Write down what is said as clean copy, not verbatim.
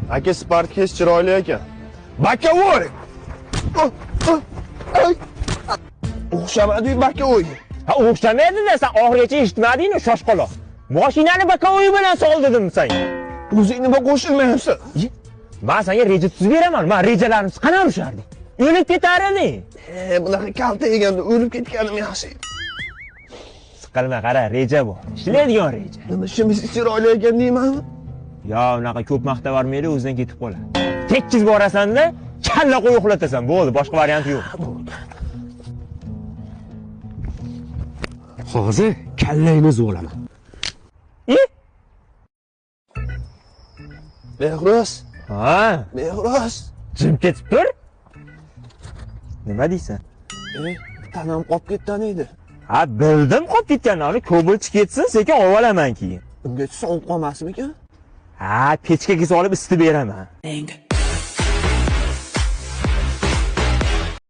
Aka Sparkes chiroyli ekan. Bakavoy! O'xshamadi bakavoy. Ha, o'xshamaydi-da, sen oxirigacha eshitmadingmi, shoshqaloq. Mashinani bakavoy bilan sol dedim senga. O'zing nima qo'shilmayapsan? Men senga reja tuzib beraman. Men rejalarimiz qana urushardik. O'lib ketar eding. Bunaqa kalta yeganda o'lib ketganim yaxshi. Siqilma, qara, reja bu. Ishlaydigan reja. Nima shimisi chiroyli ekan deymanmi? Yo, unaqa ko'p maqta bormaydi, o'zidan ketib qoladi. Tekkiz borasan-da, kalla qo'y uxlatasan. Bo'ldi, boshqa variant yo'q. Hozir kallangni zo'laman. Behroz. Ha, Behroz. jim ketib tur. Nima deysan? Tanam qolib ketgan edi. Ha, bildim qolib ketganini. Ko'bilchi ketsin, sekin olib olaman keyin. Unga sovib qolmasmikan? Ha, pechkaga solib isitib beraman.